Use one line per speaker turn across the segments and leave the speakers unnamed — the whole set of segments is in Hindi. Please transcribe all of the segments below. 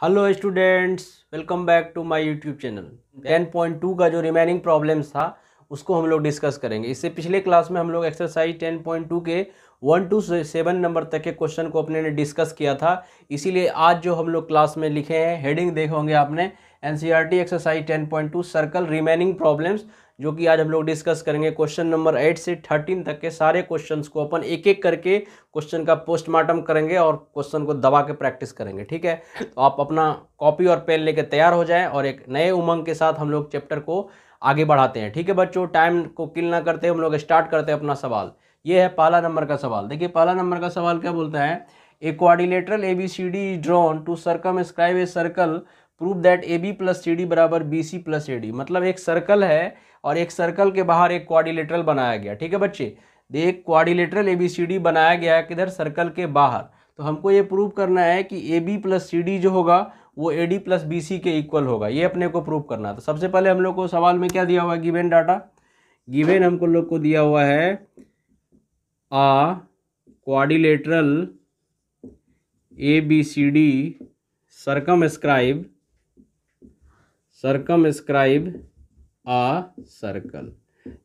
Hello students, welcome back to my YouTube channel. 10.2 का जो रिमेनिंग प्रॉब्लम्स था उसको हम लोग डिस्कस करेंगे। इससे पिछले क्लास में हम लोग एक्सरसाइज 10.2 के 1 to 7 नंबर तक के क्वेश्चन को अपने ने डिस्कस किया था। इसीलिए आज जो हम लोग क्लास में लिखे हैं, हेडिंग देखे होंगे आपने, NCERT exercise 10.2 circle remaining problems, जो कि आज हम लोग डिस्कस करेंगे। क्वेश्चन नंबर 8 से 13 तक के सारे क्वेश्चंस को अपन एक एक करके क्वेश्चन का पोस्टमार्टम करेंगे और क्वेश्चन को दबा के प्रैक्टिस करेंगे। ठीक है, तो आप अपना कॉपी और पेन लेके तैयार हो जाएं और एक नए उमंग के साथ हम लोग चैप्टर को आगे बढ़ाते हैं। ठीक है बच्चों, टाइम को किल ना करते हम लोग स्टार्ट करते हैं अपना सवाल। ये है पहला नंबर का सवाल। देखिए पहला नंबर का सवाल क्या बोलता है, a quadrilateral ABCD is drawn to circumscribe a circle, prove that AB plus CD बराबर BC प्लस AD। मतलब एक सर्कल है और एक सर्कल के बाहर एक क्वाड्रिलेटरल बनाया गया। ठीक है बच्चे, एक क्वाड्रिलेटरल ABCD बनाया गया है किधर, सर्कल के बाहर। तो हमको ये प्रूव करना है कि AB प्लस CD जो होगा वो AD प्लस BC के इक्वल होगा। ये अपने को प्रूव करना है। तो सबसे पहले हम लोग को सवाल में क्या दिया हुआ है, गिवन डाटा। गिवन हमको लोग को दिया हुआ है आ quadrilateral ABCD circumscribe a circle,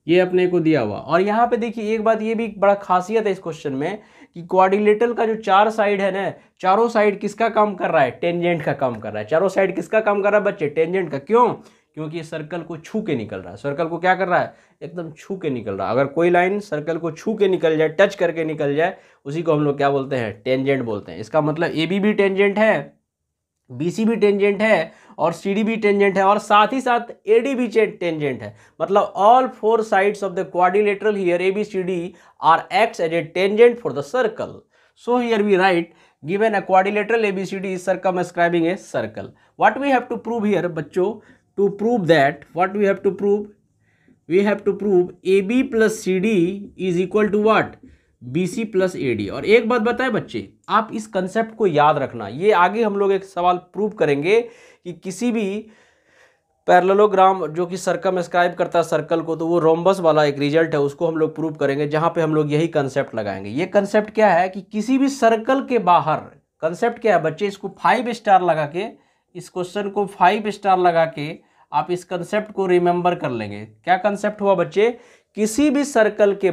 ये अपने को दिया हुआ। और यहाँ पे देखिए एक बात ये भी बड़ा खासियत है इस क्वेश्चन में कि क्वाड्रिलेटरल का जो चार साइड है ना, चारों साइड किसका काम कर रहा है, टेंजेंट का काम कर रहा है। चारों साइड किसका काम कर रहा है बच्चे, टेंजेंट का। क्यों? क्योंकि ये सर्कल को छू के निकल रहा है। सर्कल को क्या कर रहा है, एकदम छू के निकल रहा है। अगर कोई लाइन सर्कल को छू के निकल जाए, टच करके निकल जाए, उसी को हम लोग क्या बोलते हैं, टेंजेंट बोलते हैं। इसका मतलब AB भी टेंजेंट है, BC भी टेंजेंट है और CD भी टेंजेंट है और साथ ही साथ AD भी टेंजेंट है। मतलब all four sides of the quadrilateral here ABCD are acts as a tangent for the circle. So here we write given a quadrilateral ABCD is circumscribing a circle. What we have to prove here बच्चों, to prove that what we have to prove, we have to prove AB plus CD is equal to what, BC plus AD। और एक बात बताए बच्चे, आप इस कंसेप्ट को याद रखना। ये आगे हम लोग एक सवाल प्रूव करेंगे कि किसी भी पैरेललोग्राम जो कि सर्कमस्क्राइब करता है सर्कल को, तो वो रोम्बस वाला एक रिजल्ट है, उसको हम लोग प्रूव करेंगे, जहां पे हम लोग यही कंसेप्ट लगाएंगे। ये कंसेप्ट क्या है कि किसी भी सर्कल के बाहर, कंसेप्ट क्या है बच्चे, इसको 5 स्टार लगा के, इस क्वेश्चन को 5 स्टार लगा के आप इस कंसेप्ट को रिमेंबर कर लेंगे। क्या कंसेप्ट हुआ बच्चे, किसी भी सर्कल के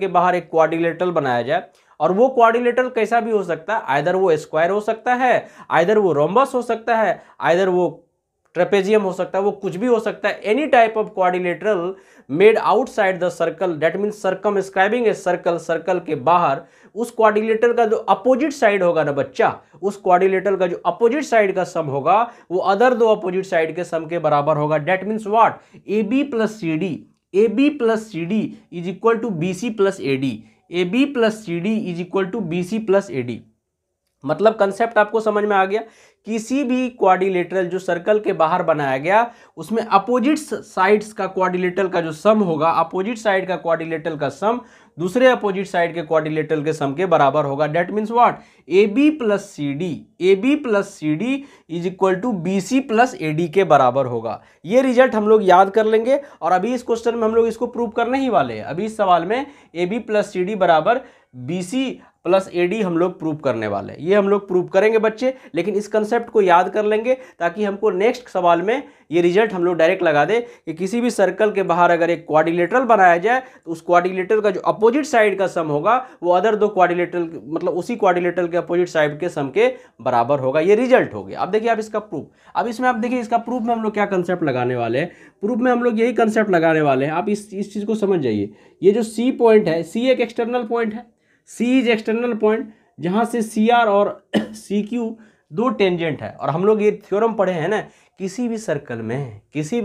बाहर एक क्वाड्रिलेटरल बनाया जाए, और वो क्वाड्रिलेटरल कैसा भी हो सकता है, आइदर वो स्क्वायर हो सकता है, आइदर वो रोम्बस हो सकता है, आइदर वो ट्रेपेजियम हो सकता है, वो कुछ भी हो सकता है। Any type of quadrilateral made outside the circle, that means circumscribing a circle, circle के बाहर उस क्वाड्रिलेटरल का जो अपोजिट साइड होगा ना बच्चा, उस क्वाड्रिलेटरल का जो अपोजिट साइड का सम होगा वो अदर दो अपोजिट साइड के सम के बराबर होगा। That means what, AB plus CD is equal to BC plus AD। AB plus CD is equal to BC plus AD। मतलब कंसेप्ट आपको समझ में आ गया। किसी भी क्वाड्रिलेटरल जो सर्कल के बाहर बनाया गया, उसमें अपोजिट साइड्स का क्वाड्रिलेटरल का जो सम होगा, अपोजिट साइड का क्वाड्रिलेटरल का सम दूसरे अपोजिट साइड के क्वाड्रिलेटरल के सम के बराबर होगा। That means what, AB plus CD is equal to BC plus AD के बराबर होगा। ये रिजल्ट हम लोग याद कर लेंगे और अभी इस क्वेश्चन में हम लोग इसको प्रूव करने ही वाले हैं। अभी इस सवाल में AB प्लस CD बराबर BC प्लस AD हम लोग प्रूव करने वाले हैं। ये हम लोग प्रूव करेंगे बच्चे, लेकिन इस कंसेप्ट को याद कर लेंगे ताकि हमको नेक्स्ट सवाल में ये रिजल्ट हम लोग डायरेक्ट लगा दे कि किसी भी सर्कल के बाहर अगर एक क्वाड्रिलेटरल बनाया जाए तो उस क्वाड्रिलेटरल का जो अपोजिट साइड का सम होगा वो अदर दो क्वाड्रिलेटरल, मतलब उसी क्वाड्रिलेटरल के अपोजिट साइड के सम के बराबर होगा। ये रिजल्ट हो गया। अब देखिए आप इसका प्रूफ, अब इसमें आप देखिए इसका प्रूफ में हम लोग क्या कंसेप्ट लगाने वाले हैं। प्रूफ में हम लोग यही कंसेप्ट लगाने वाले हैं। आप इस चीज को समझ जाइए। ये जो C पॉइंट है, C एक एक्सटर्नल पॉइंट है, C इज एक्सटर्नल पॉइंट, जहां से CR और CQ दो टेंजेंट है। और हम लोग ये थ्योरम पढ़े हैं ना, किसी भी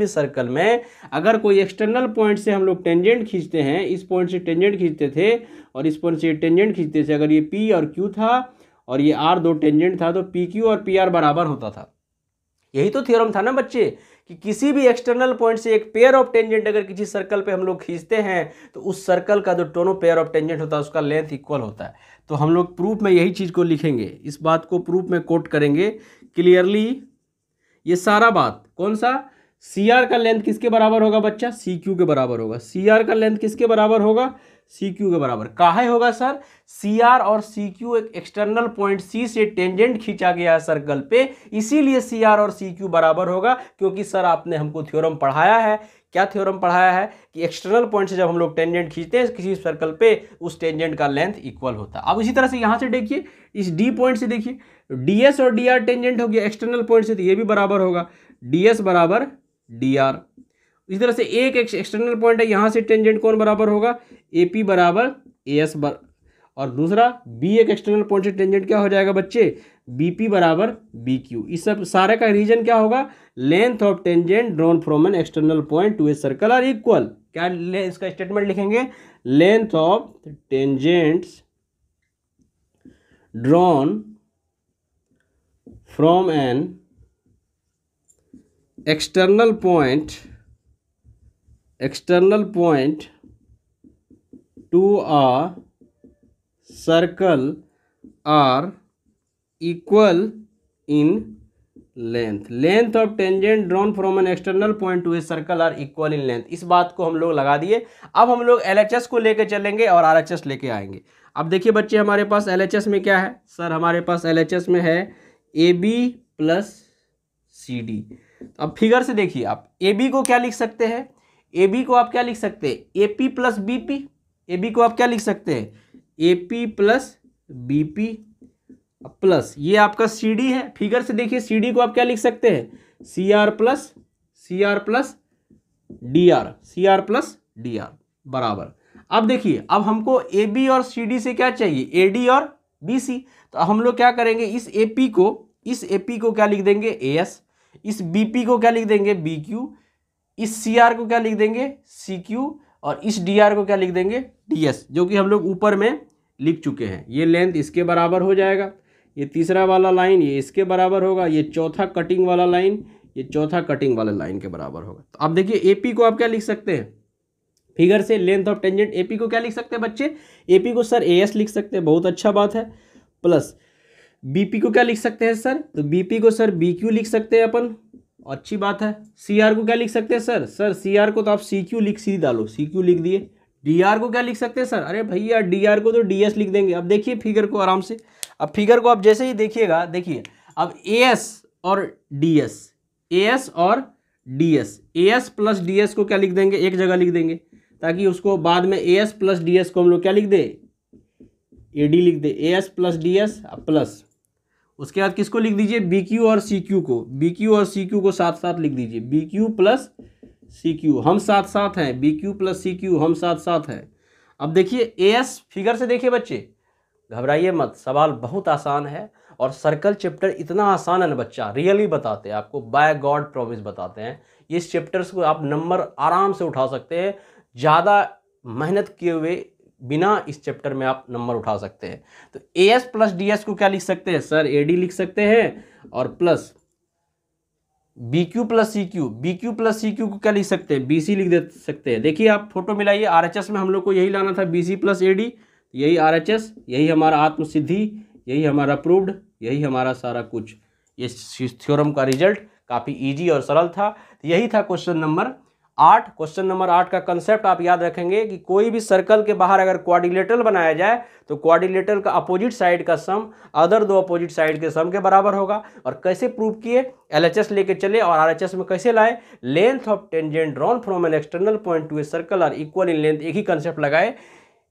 सर्कल में अगर कोई एक्सटर्नल पॉइंट से हम लोग टेंजेंट खींचते हैं, इस पॉइंट से टेंजेंट खींचते थे और इस पॉइंट से टेंजेंट खींचते थे, अगर ये P और Q था और ये R दो टेंजेंट था, तो PQ और PR बराबर होता था। यही तो थ्योरम था ना बच्चे, कि किसी भी एक्सटर्नल पॉइंट से एक पेयर ऑफ टेंजेंट अगर किसी सर्कल पे हम लोग खींचते हैं तो उस सर्कल का जो दोनों पेयर ऑफ टेंजेंट होता है उसका लेंथ इक्वल होता है। तो हम लोग प्रूफ में यही चीज को लिखेंगे, इस बात को प्रूफ में कोट करेंगे क्लियरली। ये सारा बात कौन सा, CR का लेंथ किसके बराबर होगा बच्चा, CQ के बराबर होगा। CR का लेंथ किसके बराबर होगा, सी क्यू के बराबर। काहे होगा सर? सी आर और सी क्यू एक एक्सटर्नल पॉइंट सी से टेंजेंट खींचा गया है सर्कल पे, इसीलिए सी आर और सी क्यू बराबर होगा। क्योंकि सर आपने हमको थ्योरम पढ़ाया है, क्या थ्योरम पढ़ाया है कि एक्सटर्नल पॉइंट से जब हम लोग टेंजेंट खींचते हैं किसी सर्कल पे, उस टेंजेंट का लेंथ इक्वल होता है। अब इसी तरह से यहां से देखिए, इस डी पॉइंट से देखिए, डीएस और डी आर टेंजेंट हो गया एक्सटर्नल पॉइंट से, तो ये भी बराबर होगा, डीएस बराबर डी आर। इसी तरह से एक एक्सटर्नल पॉइंट है, यहां से टेंजेंट कौन बराबर होगा? एपी बराबर एएस और दूसरा बी एक एक्सटर्नल पॉइंट से टेंजेंट क्या हो जाएगा बच्चे? बीपी बराबर बीक्यू। इस सब सारे का रीजन क्या होगा? Length of tangent drawn from an external point to a circle are equal. क्या इसका स्टेटमेंट लिखेंगे? Length of tangents drawn from an external point to a circle are equal in length. Length of tangent drawn from an external point to a circle are equal in length. इस बात को हम लोग लगा दिए। अब हम लोग LHS को लेके चलेंगे और RHS लेके आएंगे। अब देखिए बच्चे, हमारे पास LHS में क्या है? सर हमारे पास LHS में है AB प्लस CD। अब फिगर से देखिए, आप AB को क्या लिख सकते हैं? AB को आप क्या लिख सकते हैं? AP plus BP। AB को आप क्या लिख सकते हैं? AP प्लस BP प्लस ये आपका CD है। फिगर से देखिए, CD को आप क्या लिख सकते हैं? CR प्लस DR बराबर। अब देखिए, अब हमको AB और CD से क्या चाहिए? AD और BC। तो हम लोग क्या करेंगे? इस AP को क्या लिख देंगे? AS। इस BP को क्या लिख देंगे? BQ। इस CR को क्या लिख देंगे? CQ। और इस DR को क्या लिख देंगे? DS, जो कि हम लोग ऊपर में लिख चुके हैं। ये लेंथ इसके बराबर हो जाएगा, ये तीसरा वाला लाइन ये इसके बराबर होगा, ये चौथा कटिंग वाला लाइन ये चौथा कटिंग वाला लाइन के बराबर होगा। तो अब देखिए, AP को आप क्या लिख सकते हैं? फिगर से लेंथ ऑफ टेंजेंट AP को क्या लिख सकते हैं बच्चे? AP को सर AS लिख सकते हैं, बहुत अच्छा बात है। प्लस BP को क्या लिख सकते हैं सर? तो BP को सर BQ लिख सकते हैं अपन, अच्छी बात है। CR को क्या लिख सकते हैं सर? CR को तो आप CQ लिख सीधी डालो, CQ लिख दिए। DR को क्या लिख सकते हैं सर? अरे भैया DR को तो DS लिख देंगे। अब देखिए फिगर को आराम से, अब फिगर को आप जैसे ही देखिएगा, देखिए अब AS और DS, AS प्लस DS को क्या लिख देंगे? एक जगह लिख देंगे, ताकि उसको बाद में AS प्लस DS को हम लोग क्या लिख दे? AD लिख दे। AS प्लस DS प्लस उसके बाद किसको लिख दीजिए? BQ और CQ को, BQ और CQ को साथ साथ लिख दीजिए। BQ प्लस CQ हम साथ साथ हैं, BQ प्लस CQ हम साथ साथ हैं। अब देखिए AS, फिगर से देखिए बच्चे, घबराइए मत, सवाल बहुत आसान है। और सर्कल चैप्टर इतना आसान है ना बच्चा, रियली बताते हैं आपको, बाय गॉड प्रॉमिस बताते हैं। इस चैप्टर्स को आप नंबर आराम से उठा सकते हैं, ज़्यादा मेहनत किए हुए बिना इस चैप्टर में आप नंबर उठा सकते हैं। तो AS प्लस DS को क्या लिख सकते हैं सर? AD लिख सकते हैं। और प्लस BQ प्लस CQ को क्या लिख सकते हैं? BC लिख दे सकते हैं। देखिए आप फोटो मिलाइए, RHS में हम लोग को यही लाना था, BC प्लस AD, यही RHS, यही हमारा आत्मसिद्धि, यही हमारा प्रूव्ड, यही हमारा सारा कुछ। ये थ्योरम का रिजल्ट काफ़ी इजी और सरल था। यही था क्वेश्चन नंबर 8। क्वेश्चन नंबर 8 का कंसेप्ट आप याद रखेंगे कि कोई भी सर्कल के बाहर अगर क्वाड्रिलेटरल बनाया जाए तो क्वाड्रिलेटरल का अपोजिट साइड का सम अदर दो अपोजिट साइड के सम के बराबर होगा। और कैसे प्रूव किए? LHS लेके चले और RHS में कैसे लाए? Length of tangent drawn from an external point to a circle are equal in length. एक ही कंसेप्ट लगाए,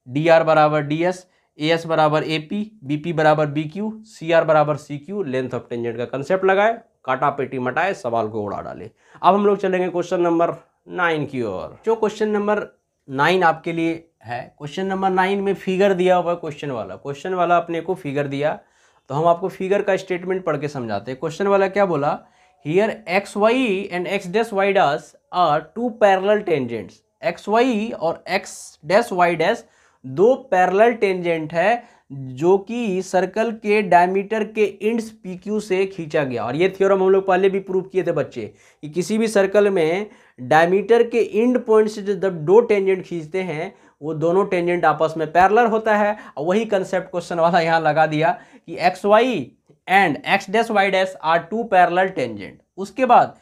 DR बराबर DS, AS बराबर AP, BP बराबर BQ, CR बराबर CQ, लेंथ ऑफ टेंजेंट का कंसेप्ट लगाए, काटा पेटी मटाए, सवाल को उड़ा डाले। अब हम लोग चलेंगे क्वेश्चन नंबर 9 की ओर। जो क्वेश्चन नंबर 9 आपके लिए है, क्वेश्चन नंबर 9 में फिगर दिया हुआ है। क्वेश्चन वाला अपने को फिगर दिया, तो हम आपको फिगर का स्टेटमेंट पढ़ के समझाते हैं। क्वेश्चन वाला क्या बोला? Here XY and X' Y' are two parallel tangents. XY और X' दो पैरेलल टेंजेंट है जो कि सर्कल के डायमीटर के इंड्स PQ से खींचा गया। और ये थ्योरम हम लोग पहले भी प्रूव किए थे बच्चे, कि किसी भी सर्कल में डायमीटर के इंड पॉइंट से जब दो टेंजेंट खींचते हैं वो दोनों टेंजेंट आपस में पैरेलल होता है। और वही कंसेप्ट क्वेश्चन वाला यहाँ लगा दिया कि XY and X' Y' are two parallel tangent. उसके बाद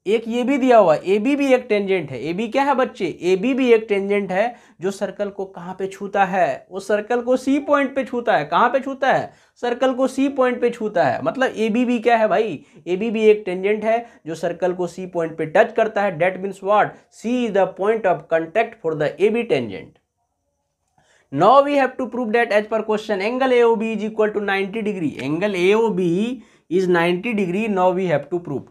एक ये भी दिया हुआ, ए बी भी एक टेंजेंट है। ए बी क्या है बच्चे, ए बी भी एक टेंजेंट है जो सर्कल को कहाँ पे छूता है, वो सर्कल को सी पॉइंट पे छूता है। कहाँ पे छूता है, सर्कल को सी पॉइंट पे छूता है। मतलब ए बी भी क्या है भाई, ए बी भी एक टेंजेंट है जो सर्कल को सी पॉइंट पे टच करता है। That means what, C is the point of contact for the A B tangent. Now we have to prove that as per question angle AOB is equal to 90 degree. Angle AOB is 90 degree. Now we have to prove.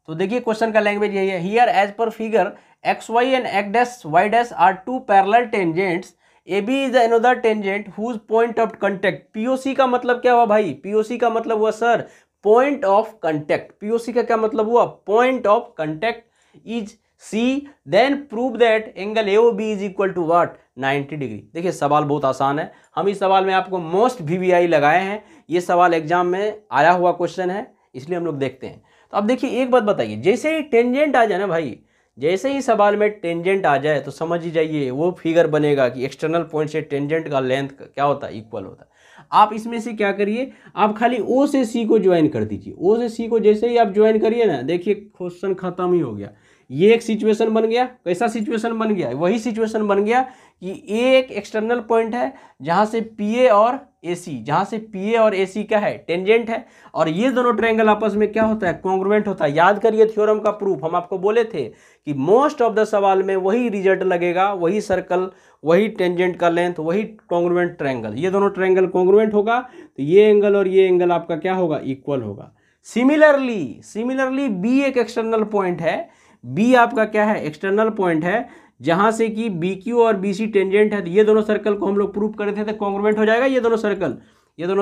तो देखिए क्वेश्चन का लैंग्वेज यही है। Here as per figure XY and X dash Y dash are two parallel tangents. AB is another tangent whose point of contact. POC का मतलब क्या हुआ भाई, POC का मतलब हुआ sir point of contact. POC का क्या मतलब हुआ, point of contact is C. Then prove that angle AOB is equal to what, 90 degree. देखिए सवाल बहुत आसान है, हम इस सवाल में आपको मोस्ट VVI लगाए हैं। ये सवाल एग्जाम में आया हुआ क्वेश्चन है, इसलिए हम लोग देखते हैं। तो अब देखिए एक बात बताइए, जैसे ही टेंजेंट आ जाए ना भाई, जैसे ही सवाल में टेंजेंट आ जाए तो समझ ही जाइए वो फिगर बनेगा कि एक्सटर्नल पॉइंट से टेंजेंट का लेंथ क्या होता है, इक्वल होता है। आप इसमें से क्या करिए, आप खाली O से C को ज्वाइन कर दीजिए। O से C को जैसे ही आप ज्वाइन करिए ना, देखिए क्वेश्चन खत्म ही हो गया। ये एक सिचुएशन बन गया। कैसा सिचुएशन बन गया, वही सिचुएशन बन गया कि एक एक्सटर्नल पॉइंट है जहां से PA और AC, जहां से PA और AC क्या है, टेंजेंट है, और ये दोनों ट्रायंगल आपस में क्या होता है, कॉन्ग्रुएंट होता है। याद करिए थ्योरम का प्रूफ हम आपको बोले थे कि मोस्ट ऑफ द सवाल में वही रिजल्ट लगेगा, वही सर्कल, वही टेंजेंट का लेंथ, वही कॉन्ग्रुएंट ट्रायंगल। ये दोनों ट्रायंगल कॉन्ग्रुएंट होगा तो ये एंगल और ये एंगल आपका क्या होगा, इक्वल होगा। सिमिलरली B एक एक्सटर्नल पॉइंट है, B आपका क्या है, एक्सटर्नल पॉइंट है जहां से कि BQ और BC टेंजेंट है। तो ये दोनों सर्कल को हम लोग प्रूव करे थे तो कॉन्ग्रुएंट हो जाएगा। ये दोनों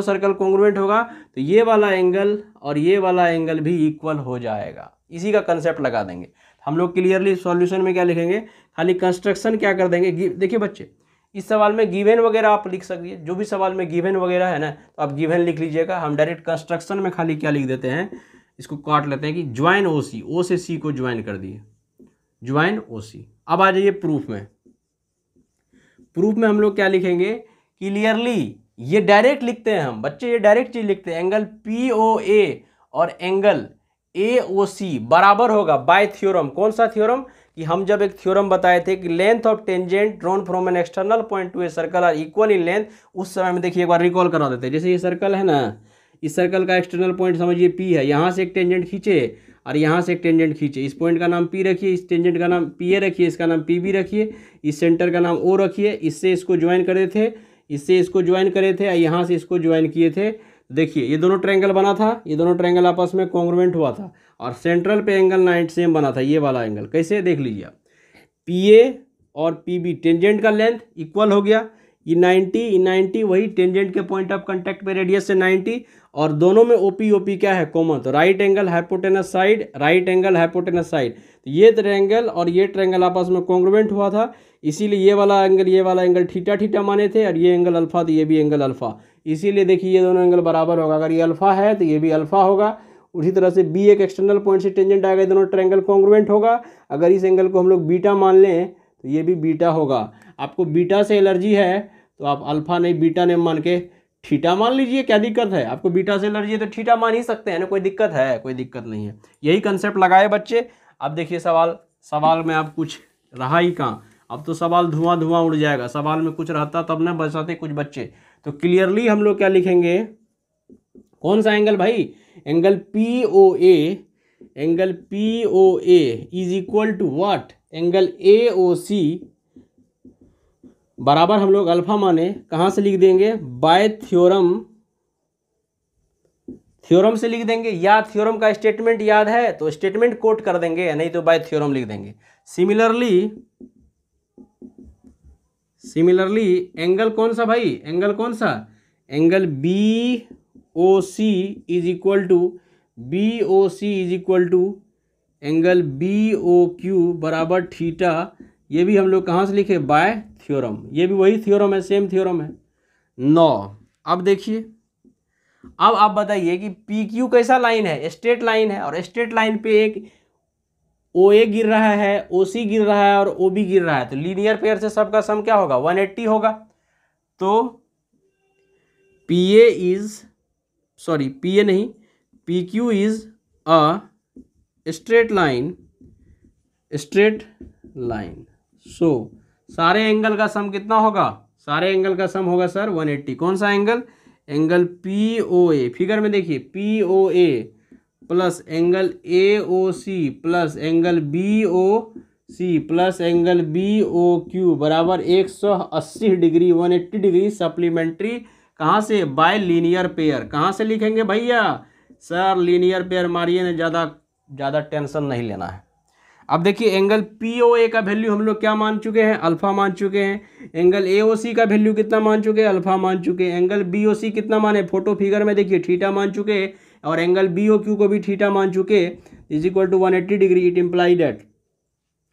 सर्कल कॉन्ग्रुएंट होगा तो ये वाला एंगल और ये वाला एंगल भी इक्वल हो जाएगा। इसी का कंसेप्ट लगा देंगे हम लोग। क्लियरली सॉल्यूशन में क्या लिखेंगे, खाली कंस्ट्रक्शन क्या कर देंगे। देखिए बच्चे इस सवाल में गिवन वगैरह आप लिख सकते, जो भी सवाल में गिवन वगैरह है ना तो आप गिवन लिख लीजिएगा। हम डायरेक्ट कंस्ट्रक्शन में खाली क्या लिख देते हैं, इसको काट लेते हैं कि ज्वाइन OC, O से C को ज्वाइन कर दिए, ज्वाइन OC। अब आ जाइए प्रूफ में। प्रूफ में हम लोग क्या लिखेंगे, क्लियरली ये डायरेक्ट लिखते हैं हम बच्चे, ये डायरेक्ट चीज लिखते हैं। एंगल POA और एंगल AOC बराबर होगा बाय थ्योरम। कौन सा थ्योरम, कि हम जब एक थ्योरम बताए थे कि length of tangent drawn from an external point to a circle are equal in length. उस समय में देखिए एक बार रिकॉल करा देते हैं। जैसे ये सर्कल है ना, इस सर्कल का एक्सटर्नल पॉइंट समझिए P है, यहाँ से एक टेंजेंट खींचे और यहाँ से एक टेंजेंट खींचे। इस पॉइंट का नाम P रखिए, इस टेंजेंट का नाम PA रखिए, इसका नाम PB रखिए, इस सेंटर का नाम O रखिए। इससे इसको ज्वाइन करे थे, इससे इसको ज्वाइन करे थे, यहाँ से इसको ज्वाइन किए थे। देखिए ये दोनों ट्रायंगल बना था, ये दोनों ट्रायंगल आपस में कॉन्ग्रुएंट हुआ था और सेंट्रल पे एंगल 90 सेम बना था। ये वाला एंगल कैसे देख लीजिए, PA और PB टेंजेंट का लेंथ इक्वल हो गया। ये 90 वही टेंजेंट के पॉइंट ऑफ कांटेक्ट पे रेडियस से 90, और दोनों में OP क्या है, कॉमन। तो right angle hypotenuse side, right angle hypotenuse side. तो ये ट्रायंगल और ये ट्रायंगल आपस में कॉन्ग्रुएंट हुआ था, इसीलिए ये वाला एंगल थीटा माने थे, और ये एंगल अल्फा, तो ये भी एंगल अल्फा। इसीलिए देखिए ये दोनों एंगल बराबर होगा। अगर ये अल्फा है तो ये भी अल्फा होगा। उसी तरह से B एक एक्सटर्नल पॉइंट से टेंजेंट आएगा, दोनों ट्रायंगल कॉन्ग्रुएंट होगा। अगर इस एंगल को हम लोग बीटा मान लें तो ये भी बीटा होगा। आपको बीटा से एलर्जी है तो आप अल्फा नहीं बीटा ने मान के थीटा मान लीजिए, क्या दिक्कत है। आपको बीटा से एलर्जी है तो थीटा मान ही सकते हैं ना, कोई दिक्कत है, कोई दिक्कत नहीं है। यही कंसेप्ट लगाए बच्चे। अब देखिए सवाल में आप कुछ रहा ही कहाँ, अब तो सवाल धुआं उड़ जाएगा। सवाल में कुछ रहता तब ना बचाते कुछ बच्चे। तो क्लियरली हम लोग क्या लिखेंगे, कौन सा एंगल भाई, angle POA is equal to what, angle AOC बराबर हम लोग अल्फा माने, कहाँ से लिख देंगे, बाय थ्योरम से लिख देंगे। या थ्योरम का स्टेटमेंट याद है तो स्टेटमेंट कोट कर देंगे, नहीं तो बाय थ्योरम लिख देंगे। सिमिलरली एंगल कौन सा भाई, एंगल कौन सा, angle BOC is equal to angle BOQ बराबर थीटा। ये भी हम लोग कहाँ से लिखे, बाय थ्योरम। ये भी वही थ्योरम है, सेम थ्योरम है। 9 अब देखिए, अब आप बताइए कि PQ कैसा लाइन है, स्ट्रेट लाइन है, और स्ट्रेट लाइन पे एक OA गिर रहा है, OC गिर रहा है और OB गिर रहा है। तो लीनियर पेयर से सबका सम क्या होगा, 180 होगा। तो PQ is a straight line straight line. So सारे एंगल का सम कितना होगा? सारे एंगल का सम होगा सर 180। कौन सा एंगल? Angle POA। फिगर में देखिए POA plus angle AOC plus angle BOC plus angle BOQ बराबर 180 डिग्री 180 डिग्री सप्लीमेंट्री। कहाँ से? Bye linear pair. कहाँ से लिखेंगे भैया? सर लीनियर पेयर मारिए ना, ज़्यादा टेंशन नहीं लेना है। अब देखिए एंगल POA का वैल्यू हम लोग क्या मान चुके हैं? अल्फा मान चुके हैं। एंगल AOC का वैल्यू कितना मान चुके हैं? अल्फा मान चुके हैं। एंगल BOC कितना माने? फोटो फिगर में देखिए थीटा मान चुके हैं, और एंगल BOQ को भी थीटा मान चुके is equal to 180 degree. It imply that,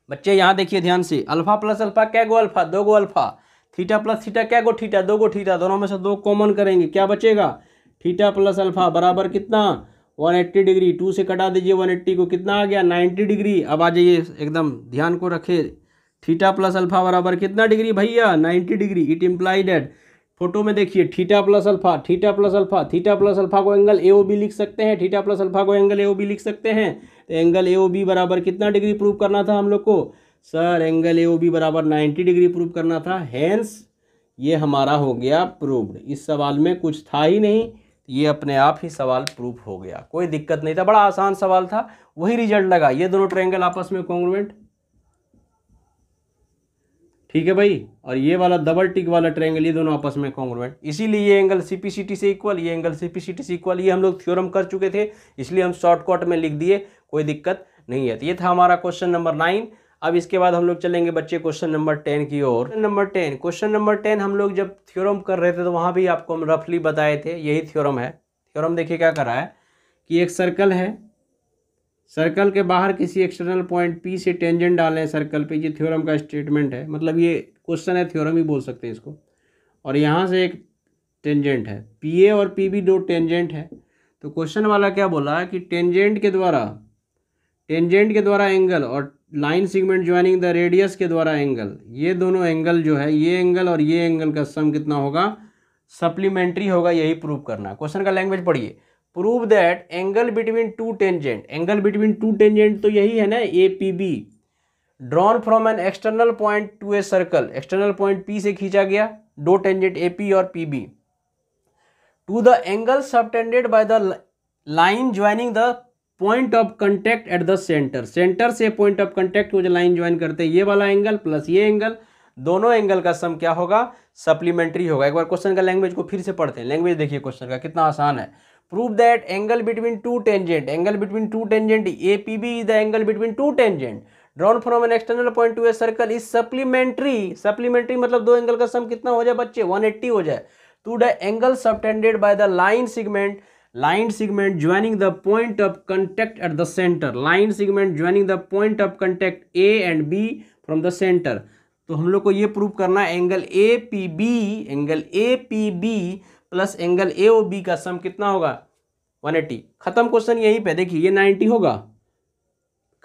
बच्चे यहाँ देखिए ध्यान से, अल्फा प्लस अल्फा क्या go alpha? 2 go alpha. Theta plus theta क्या गो थीटा? 2 गो थीटा। दोनों में से 2 कॉमन करेंगे, क्या बचेगा? थीटा प्लस अल्फा बराबर कितना? 180 डिग्री। 2 से कटा दीजिए 180 को, कितना आ गया? 90 डिग्री। अब आ जाइए, एकदम ध्यान को रखे, थीटा प्लस अल्फा बराबर कितना डिग्री भैया? 90 degree. It imply that, photo में देखिए theta plus alpha, theta plus alpha, theta plus alpha को एंगल AOB लिख सकते हैं, थीटा प्लस अल्फा को एंगल AOB लिख सकते हैं। तो एंगल AOB बराबर कितना डिग्री प्रूव करना था हम लोग को? सर एंगल AOB बराबर 90 डिग्री प्रूव करना था। हेंस ये हमारा हो गया प्रूव्ड। इस सवाल में कुछ था ही नहीं, ये अपने आप ही सवाल प्रूव हो गया, कोई दिक्कत नहीं था, बड़ा आसान सवाल था, वही रिजल्ट लगा। ये दोनों ट्रायंगल आपस में कॉन्ग्रुएंट, ठीक है भाई। और ये वाला डबल टिक वाला ट्रायंगल, ये दोनों आपस में कॉन्ग्रुएंट, इसीलिए ये एंगल CPCT से इक्वल, ये एंगल CPCT से इक्वल। ये हम लोग थ्योरम कर चुके थे, इसलिए हम शॉर्टकट में लिख दिए, कोई दिक्कत नहीं है। तो ये था हमारा क्वेश्चन नंबर 9। अब इसके बाद हम लोग चलेंगे बच्चे क्वेश्चन नंबर 10 की ओर। क्वेश्चन नंबर 10 हम लोग जब थ्योरम कर रहे थे तो वहाँ भी आपको हम रफली बताए थे, यही थ्योरम है। थ्योरम देखिए क्या कर रहा है कि एक सर्कल है, सर्कल के बाहर किसी एक्सटर्नल पॉइंट P से टेंजेंट डालें सर्कल पे, ये थ्योरम का स्टेटमेंट है, मतलब ये क्वेश्चन है, थ्योरम ही बोल सकते हैं इसको। और यहाँ से एक टेंजेंट है, PA और PB 2 टेंजेंट है। तो क्वेश्चन वाला क्या बोला कि टेंजेंट के द्वारा एंगल और line segment joining the radius के द्वारा एंगल, ये दोनों एंगल जो है, ये एंगल और ये एंगल का सम कितना होगा? सप्लीमेंट्री होगा। यही प्रूव करना। क्वेश्चन का लैंग्वेज पढ़िए। Prove that angle between two tangent, angle between two tangent तो यही है ना, APB, drawn from an external point to a circle, external point P से खींचा गया, 2 टेंजेंट AP और PB, to the angle subtended by the line joining the point of contact at the centre, centre से पॉइंट ऑफ कंटेक्ट को जो लाइन ज्वाइन करते हैं, ये वाला एंगल प्लस ये एंगल, दोनों एंगल का सम क्या होगा? सप्लीमेंट्री होगा। एक बार क्वेश्चन का लैंग्वेज को फिर से पढ़ते हैं। लैंग्वेज देखिए क्वेश्चन का कितना आसान है। Prove that angle between two tangent, angle between two tangent APB is the angle between two tangent drawn from an external point to a circle is supplementary. Supplementary मतलब 2 एंगल का सम कितना हो जाए बच्चे? 180 हो जाए। To the angle subtended by the line segment joining the point of contact at the center, line segment joining the point of contact A and B from the center। तो हम लोग को ये प्रूव करना है angle APB plus angle AOB का सम कितना होगा? 180। खत्म क्वेश्चन यहीं पे। देखिए ये 90 होगा,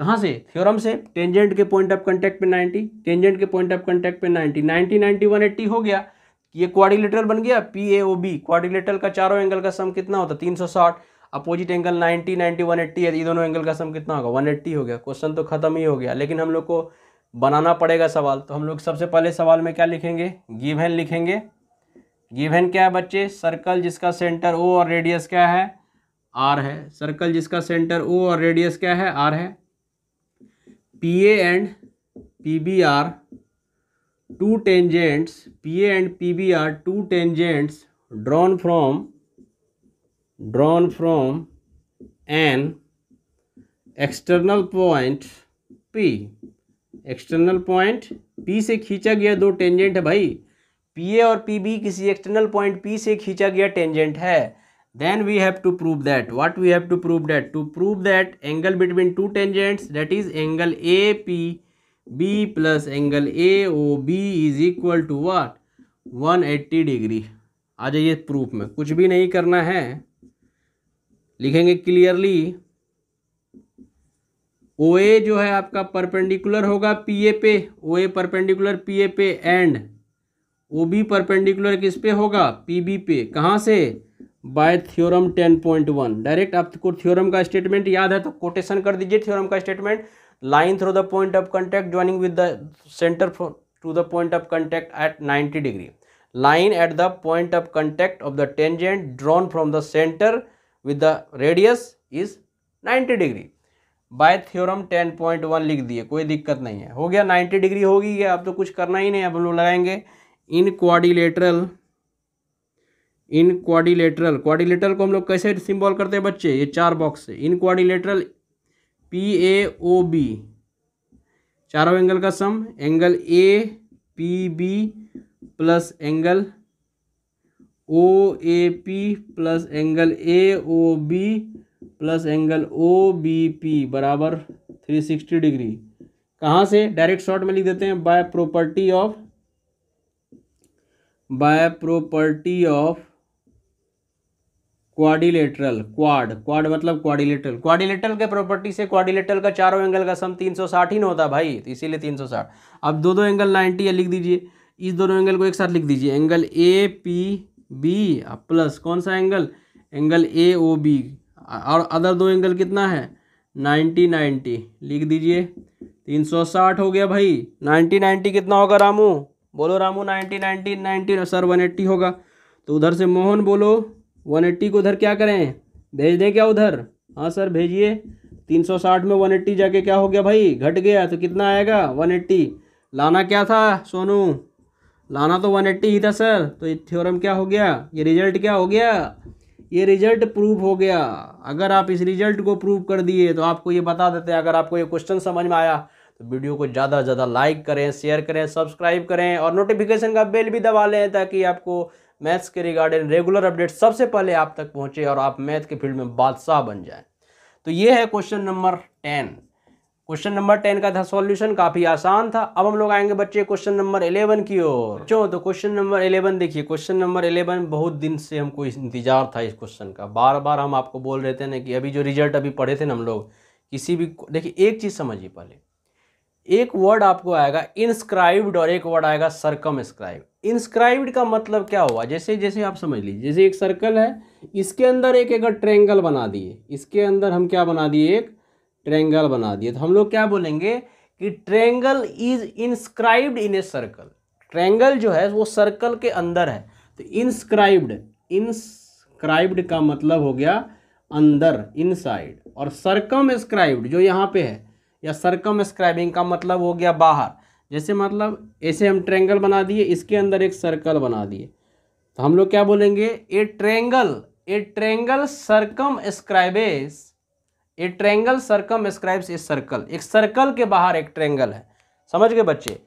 कहाँ से? थ्योरम से। टेंजेंट के पॉइंट ऑफ कंटेक्ट पे 90, टेंजेंट के पॉइंट ऑफ कंटेक्ट पे 90, 90 90 180 हो गया। ये क्वाड्रिलेटरल बन गया PAOB। क्वाड्रिलेटरल का चारों एंगल का सम कितना होता? 360। अपोजिट एंगल 90 90 180 है, ये दोनों एंगल का सम कितना होगा? 180 हो गया। क्वेश्चन तो खत्म ही हो गया, लेकिन हम लोग को बनाना पड़ेगा सवाल। तो हम लोग सबसे पहले सवाल में क्या लिखेंगे? गिवन लिखेंगे। गिवन क्या है बच्चे? सर्कल जिसका सेंटर O और रेडियस क्या है? R है। सर्कल जिसका सेंटर O और रेडियस क्या है? R है। PA and PB are two tangents, PA and PB are two tangents drawn from an external point P, external point P से खींचा गया 2 टेंजेंट है भाई। PA और PB किसी एक्सटर्नल पॉइंट P से खींचा गया टेंजेंट है। Then we have to prove that. What we have to prove that? To prove that angle between two tangents, that is angle APB plus angle AOB is equal to what? 180 degree. आ जाइए प्रूफ में, कुछ भी नहीं करना है, लिखेंगे क्लियरली। OA जो है आपका परपेंडिकुलर होगा PA पे, OA परपेंडिकुलर PA पे, एंड OB परपेंडिकुलर किस पे होगा? PB पे। कहाँ से? Bye theorem 10.1। डायरेक्ट आपको थ्योरम का स्टेटमेंट याद है तो कोटेशन कर दीजिए थ्योरम का statement. line through the point of contact joining with the center to the point of contact at 90 degree. Line at the point of contact of the tangent drawn from the center with the radius is 90 degree. Bye theorem 10.1 लिख दिए, कोई दिक्कत नहीं है, हो गया 90 डिग्री होगी गया, अब तो कुछ करना ही नहीं, अब हम लोग लगाएंगे इन क्वाड्रिलेटरल क्वाड्रिलेटरल को हम लोग कैसे सिंबल करते हैं बच्चे, ये 4 बॉक्स से इन क्वाड्रिलेटरल PAOB, चारों एंगल का सम, angle APB plus angle OAP plus angle AOB plus angle OBP बराबर 360 डिग्री। कहाँ से, डायरेक्ट शॉर्ट में लिख देते हैं, by property of quadrilateral, quad मतलब क्वाड्रिलेटरल के प्रॉपर्टी से क्वाड्रिलेटरल का चारों एंगल का सम 360 ही ना होता भाई, तो इसीलिए 360। अब दो एंगल 90 लिख दीजिए, इस दोनों एंगल को एक साथ लिख दीजिए, एंगल APB प्लस कौन सा एंगल, एंगल AOB, और अदर दो एंगल कितना है 90 लिख दीजिए, 360 हो गया भाई। 90 कितना होगा रामू, बोलो रामू, 90 सर 180 होगा, तो उधर से मोहन बोलो 180 को उधर क्या करें, भेज दें क्या उधर, हाँ सर भेजिए। 360 में 180 जाके क्या हो गया भाई, घट गया, तो कितना आएगा 180। लाना क्या था सोनू, लाना तो 180 ही था सर, तो ये थ्योरम क्या हो गया, ये रिजल्ट क्या हो गया, ये रिजल्ट प्रूव हो गया। अगर आप इस रिजल्ट को प्रूव कर दिए तो आपको ये बता देते हैं, अगर आपको ये क्वेश्चन समझ में आया तो वीडियो को ज़्यादा से ज़्यादा लाइक करें, शेयर करें, सब्सक्राइब करें और नोटिफिकेशन का बेल भी दबा लें, ताकि आपको मैथ्स के रिगार्डिंग रेगुलर अपडेट सबसे पहले आप तक पहुँचे और आप मैथ के फील्ड में बादशाह बन जाएँ। तो ये है क्वेश्चन नंबर 10। क्वेश्चन नंबर 10 का था सॉल्यूशन, काफ़ी आसान था। अब हम लोग आएंगे बच्चे क्वेश्चन नंबर 11 की ओर। तो क्वेश्चन नंबर 11 देखिए, क्वेश्चन नंबर 11 बहुत दिन से हमको इंतजार था इस क्वेश्चन का, बार बार हम आपको बोल रहे थे ना कि अभी जो रिजल्ट अभी पढ़े थे ना हम लोग, किसी भी देखिए एक चीज़ समझिए, पहले एक वर्ड आपको आएगा इंस्क्राइब्ड और एक वर्ड आएगा सरकमस्क्राइब्ड। इंस्क्राइब्ड का मतलब क्या हुआ, जैसे जैसे आप समझ लीजिए, जैसे एक सर्कल है, इसके अंदर एक अगर ट्रायंगल बना दिए, इसके अंदर हम क्या बना दिए, एक ट्रायंगल बना दिए, तो हम लोग क्या बोलेंगे कि triangle is inscribed in a circle. Triangle जो है वो सर्कल के अंदर है, तो इंस्क्राइब्ड का मतलब हो गया अंदर, इनसाइड, और सरकमस्क्राइब्ड जो यहाँ पे है, या सरकमस्क्राइबिंग का मतलब हो गया बाहर। जैसे मतलब ऐसे हम ट्रायंगल बना दिए, इसके अंदर एक सर्कल बना दिए, तो हम लोग क्या बोलेंगे, a triangle circumscribes, a triangle circumscribes a circle. एक सर्कल के बाहर एक ट्रायंगल है, समझ गए बच्चे।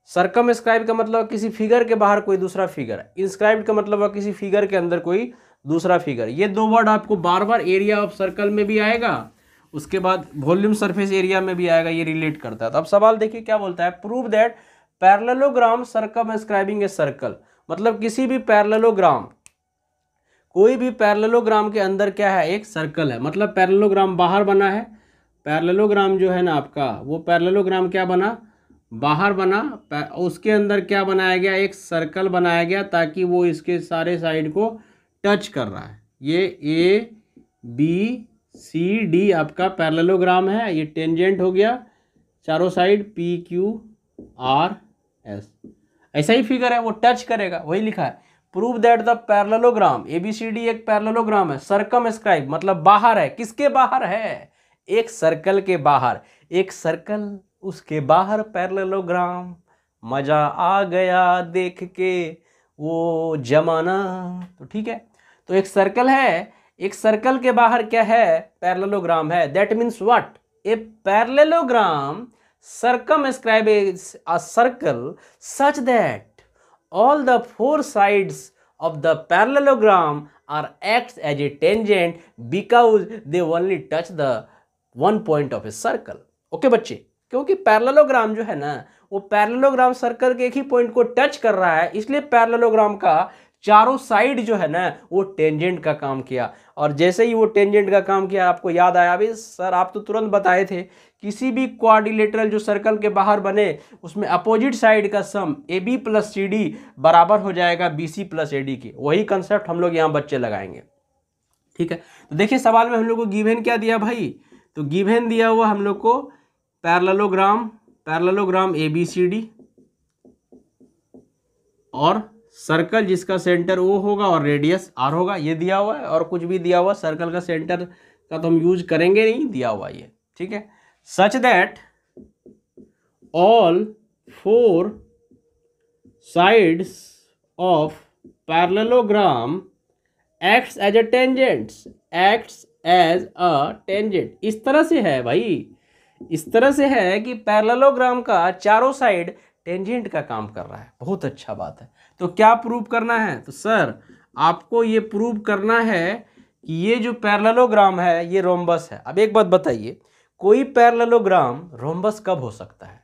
सरकमस्क्राइब का मतलब किसी फिगर के बाहर कोई दूसरा फिगर है, इंस्क्राइब्ड का मतलब किसी फिगर के अंदर कोई दूसरा फिगर। ये दो वर्ड आपको बार बार एरिया ऑफ सर्कल में भी आएगा, उसके बाद वॉल्यूम सरफेस एरिया में भी आएगा, ये रिलेट करता है। तो अब सवाल देखिए क्या बोलता है, prove that parallelogram circumscribing a circle. मतलब किसी भी पैरेललोग्राम, कोई भी पैरेललोग्राम के अंदर क्या है, एक सर्कल है, मतलब पैरेललोग्राम बाहर बना है। पैरेललोग्राम जो है ना आपका, वो पैरेललोग्राम क्या बना, बाहर बना, उसके अंदर क्या बनाया गया, एक सर्कल बनाया गया, ताकि वो इसके सारे साइड को टच कर रहा है। ये ABCD आपका पैरेललोग्राम है, ये टेंजेंट हो गया, चारों साइड PQRS, ऐसा ही फिगर है, वो टच करेगा, वही लिखा है। Prove that the parallelogram ABCD एक पैरेललोग्राम है, सरकमस्क्राइब मतलब बाहर है। किसके बाहर है, एक सर्कल के बाहर, एक सर्कल उसके बाहर पैरेललोग्राम, मजा आ गया देख के वो जमाना। तो ठीक है, तो एक सर्कल है, एक सर्कल के बाहर क्या है, पैरेललोग्राम है। That means what, a parallelogram circumscribes a circle such that all the four sides of the parallelogram are acts as a tangent because they only touch the one point of a circle. Okay बच्चे, क्योंकि पैरेललोग्राम जो है ना, वो पैरेललोग्राम सर्कल के एक ही पॉइंट को टच कर रहा है, इसलिए पैरेललोग्राम का चारों साइड जो है ना वो टेंजेंट का काम किया। और जैसे ही वो टेंजेंट का काम किया, आपको याद आया, अभी सर आप तो तुरंत बताए थे, किसी भी क्वाड्रिलेटरल जो सर्कल के बाहर बने उसमें अपोजिट साइड का सम AB प्लस CD बराबर हो जाएगा BC प्लस AD की। वही कंसेप्ट हम लोग यहाँ बच्चे लगाएंगे, ठीक है। तो देखिए सवाल में हम लोग को गिवन क्या दिया भाई, तो गिवन दिया हुआ हम लोग को पैरेललोग्राम ABCD और सर्कल जिसका सेंटर O होगा और रेडियस R होगा, ये दिया हुआ है। और कुछ भी दिया हुआ, सर्कल का सेंटर का तो हम यूज करेंगे नहीं, दिया हुआ ये, ठीक है। Such that all 4 sides of parallelogram acts as a tangent. इस तरह से है भाई, इस तरह से है कि पैरेललोग्राम का चारों साइड टेंजेंट का काम कर रहा है। बहुत अच्छा बात है। तो क्या प्रूव करना है? तो सर आपको ये प्रूव करना है कि ये जो पैरेललोग्राम है ये रोम्बस है। अब एक बात बताइए, कोई पैरेललोग्राम रोम्बस कब हो सकता है?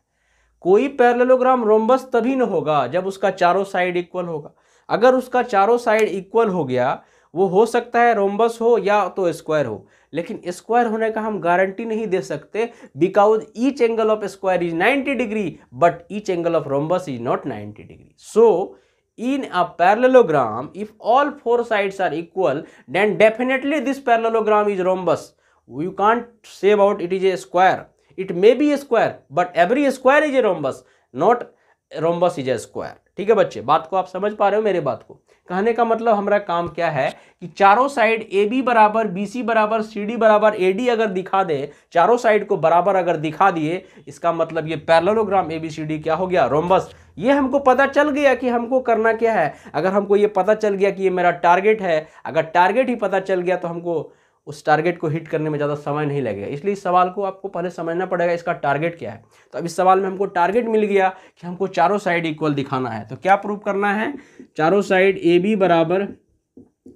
कोई पैरेललोग्राम रोम्बस तभी न होगा जब उसका चारों साइड इक्वल होगा। अगर उसका चारों साइड इक्वल हो गया, वो हो सकता है रोम्बस हो या तो स्क्वायर हो, लेकिन स्क्वायर होने का हम गारंटी नहीं दे सकते, because each angle of square is 90 degree but each angle of rhombus is not 90 degree. So in a parallelogram, if all 4 sides are equal, then definitely this parallelogram is rhombus. You can't say about it is a square. It may be a square, but every square is a rhombus, not rhombus is a square. ठीक है बच्चे, बात को आप समझ पा रहे हो मेरे बात को? कहने का मतलब हमारा काम क्या है कि चारों साइड AB बराबर BC बराबर CD बराबर AD अगर दिखा दे, चारों साइड को बराबर अगर दिखा दिए, इसका मतलब ये पैरेललोग्राम ABCD क्या हो गया? रोम्बस। ये हमको पता चल गया कि हमको करना क्या है। अगर हमको ये पता चल गया कि ये मेरा टारगेट है, अगर टारगेट ही पता चल गया तो हमको उस टारगेट को हिट करने में ज़्यादा समय नहीं लगेगा। इसलिए इस सवाल को आपको पहले समझना पड़ेगा, इसका टारगेट क्या है। तो अब इस सवाल में हमको टारगेट मिल गया कि हमको चारों साइड इक्वल दिखाना है। तो क्या प्रूव करना है? चारों साइड AB बराबर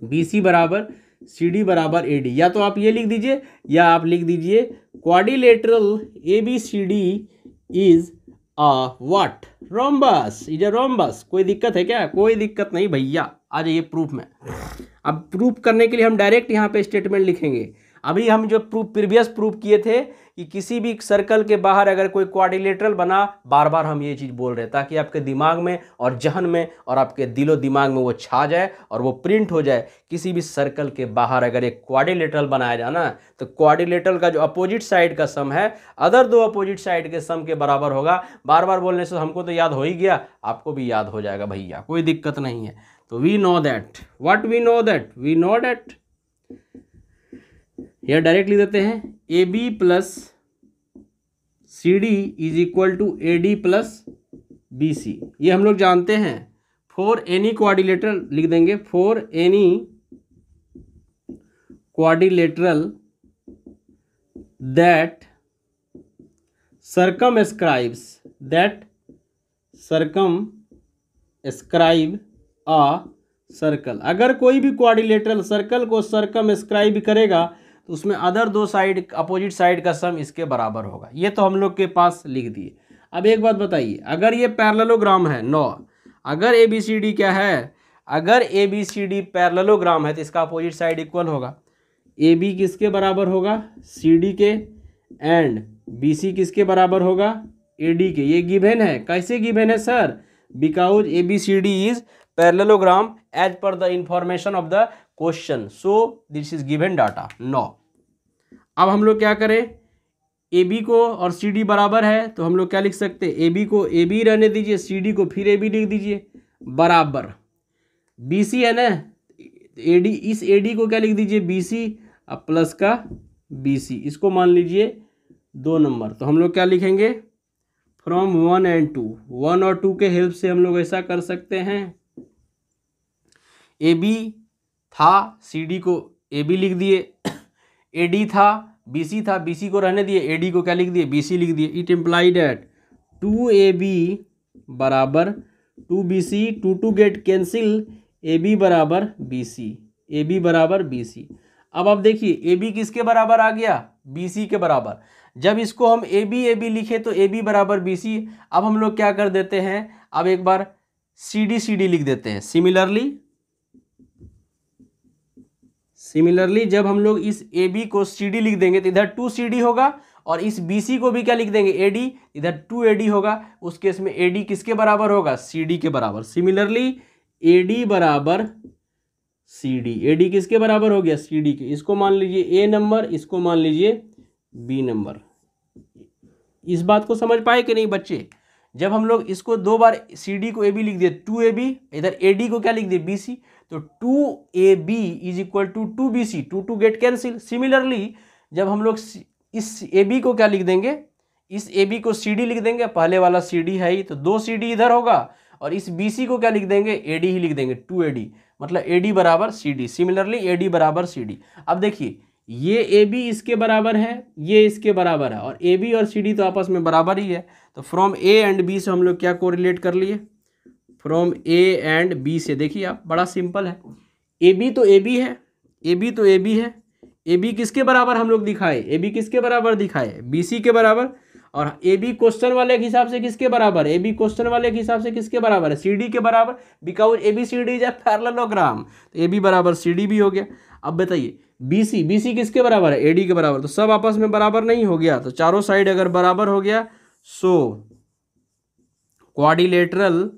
BC बराबर CD बराबर AD। या तो आप ये लिख दीजिए या आप लिख दीजिए quadrilateral ABCD is what? Rhombus. Is a rhombus. कोई दिक्कत है क्या? कोई दिक्कत नहीं भैया, आ जाइए प्रूफ में। अब प्रूफ करने के लिए हम डायरेक्ट यहाँ पे स्टेटमेंट लिखेंगे। अभी हम जो प्रीवियस प्रूफ किए थे कि किसी भी सर्कल के बाहर अगर कोई क्वाड्रिलेटरल बना, बार बार हम ये चीज़ बोल रहे हैं ताकि आपके दिमाग में और जहन में और आपके दिलो दिमाग में वो छा जाए और वो प्रिंट हो जाए। किसी भी सर्कल के बाहर अगर एक क्वाड्रिलेटरल बनाया जाना तो क्वाड्रिलेटरल का जो अपोजिट साइड का सम है अदर दो अपोजिट साइड के सम के बराबर होगा। बार बार बोलने से हमको तो याद हो ही गया, आपको भी याद हो जाएगा भैया, कोई दिक्कत नहीं है। तो we know that, what we know that, we know that यह डायरेक्ट लिख देते हैं AB plus CD is equal to AD plus BC। ये हम लोग जानते हैं। फॉर एनी क्वाड्रिलेटरल लिख देंगे, for any quadrilateral that circumscribe a circle. अगर कोई भी क्वाड्रिलेटरल सर्कल को सर्कमस्क्राइब करेगा तो उसमें अदर दो साइड अपोजिट साइड का सम इसके बराबर होगा। ये तो हम लोग के पास लिख दिए। अब एक बात बताइए, अगर ये पैरेललोग्राम है, नो, अगर ABCD क्या है, अगर ABCD पैरेललोग्राम है तो इसका अपोजिट साइड इक्वल होगा। AB किसके बराबर होगा? CD के, एंड BC किसके बराबर होगा? AD के। ये गिवन है। कैसे गिवन है sir? Because ABCD is parallelogram as per the information of the question, so this is given data. No, अब हम लोग क्या करें? AB को और CD बराबर है तो हम लोग क्या लिख सकते हैं? AB को AB रहने दीजिए, CD को फिर AB लिख दीजिए बराबर। BC है ना, AD, इस AD को क्या लिख दीजिए? BC, अब प्लस का BC, इसको मान लीजिए 2 नंबर। तो हम लोग क्या लिखेंगे? फ्रॉम 1 and 2, 1 और 2 के हेल्प से हम लोग ऐसा कर सकते हैं। AB था, CD को AB लिख दिए, AD था, BC था, BC को रहने दिए, AD को क्या लिख दिए? BC लिख दिए। इट इम्प्लाइड एट 2AB बराबर 2BC, 2 गेट कैंसिल, AB बराबर BC, AB बराबर BC। अब आप देखिए AB किसके बराबर आ गया? BC के बराबर। जब इसको हम AB लिखे तो AB बराबर BC। अब हम लोग क्या कर देते हैं? अब एक बार CD लिख देते हैं। सिमिलरली जब हम लोग इस AB को CD लिख देंगे तो इधर 2CD होगा और इस BC को भी क्या लिख देंगे? AD, इधर 2AD होगा। उस केस में AD किसके बराबर होगा? CD के बराबर। सिमिलरली AD बराबर CD, AD किसके बराबर हो गया? CD के। इसको मान लीजिए A नंबर, इसको मान लीजिए B नंबर। इस बात को समझ पाए कि नहीं बच्चे? जब हम लोग इसको 2 बार CD को AB लिख दिए 2AB, इधर AD को क्या लिख दिए BC, तो 2AB is equal to 2BC, 2 get cancel. Similarly जब हम लोग इस AB को क्या लिख देंगे, इस AB को CD लिख देंगे, पहले वाला CD है ही तो 2 CD इधर होगा, और इस BC को क्या लिख देंगे, AD ही लिख देंगे, 2AD, मतलब AD बराबर CD। सिमिलरली AD बराबर CD। अब देखिए ये AB इसके बराबर है, ये इसके बराबर है, और AB और CD तो आपस में बराबर ही है, तो फ्रॉम A एंड B से हम लोग क्या कोरिलेट कर लिए, फ्रॉम A एंड B से। देखिए आप, बड़ा सिंपल है, AB तो AB है, AB तो AB है, AB किसके बराबर हम लोग दिखाए, AB किसके बराबर दिखाए, BC के बराबर, और AB क्वेश्चन वाले के हिसाब से किसके बराबर, AB क्वेश्चन वाले के हिसाब से किसके बराबर है, CD के बराबर, because ABCD is a parallelogram, तो AB बराबर CD भी हो गया। अब बताइए BC किसके बराबर है, AD के बराबर, तो सब आपस में बराबर नहीं हो गया, तो चारों साइड अगर बराबर हो गया, so quadrilateral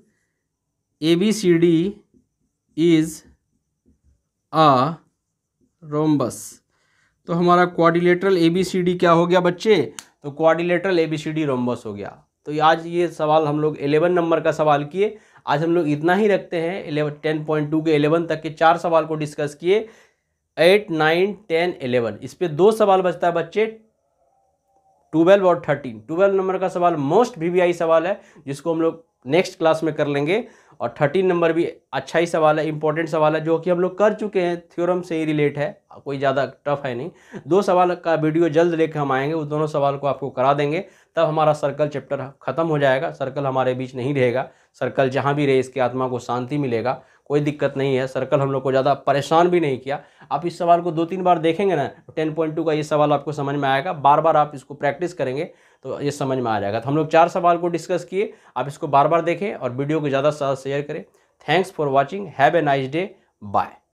ABCD is a rhombus. तो हमारा क्वाड्रिलेटरल ABCD क्या हो गया बच्चे, तो क्वाड्रिलेटरल ABCD रोम्बस हो गया। तो आज ये सवाल हम लोग 11 नंबर का सवाल किए। आज हम लोग इतना ही रखते हैं, 10.2 के 11 तक के 4 सवाल को डिस्कस किए, 8, 9, 10, 11। इस पे 2 सवाल बचता है बच्चे, 12 और 13। 12 नंबर का सवाल मोस्ट VVI सवाल है, जिसको हम लोग नेक्स्ट क्लास में कर लेंगे, और 13 नंबर भी अच्छा ही सवाल है, इंपॉर्टेंट सवाल है, जो कि हम लोग कर चुके हैं, थ्योरम से ही रिलेट है, कोई ज़्यादा टफ है नहीं। 2 सवाल का वीडियो जल्द लेकर हम आएंगे, उस दोनों सवाल को आपको करा देंगे, तब हमारा सर्कल चैप्टर खत्म हो जाएगा। सर्कल हमारे बीच नहीं रहेगा, सर्कल जहाँ भी रहे इसकी आत्मा को शांति मिलेगा, कोई दिक्कत नहीं है। सर्कल हम लोग को ज़्यादा परेशान भी नहीं किया। आप इस सवाल को 2-3 बार देखेंगे ना, 10.2 का ये सवाल आपको समझ में आएगा, बार बार आप इसको प्रैक्टिस करेंगे तो ये समझ में आ जाएगा। तो हम लोग 4 सवाल को डिस्कस किए, आप इसको बार बार देखें और वीडियो को ज़्यादा से ज़्यादा शेयर करें। Thanks for watching, have a nice day, bye.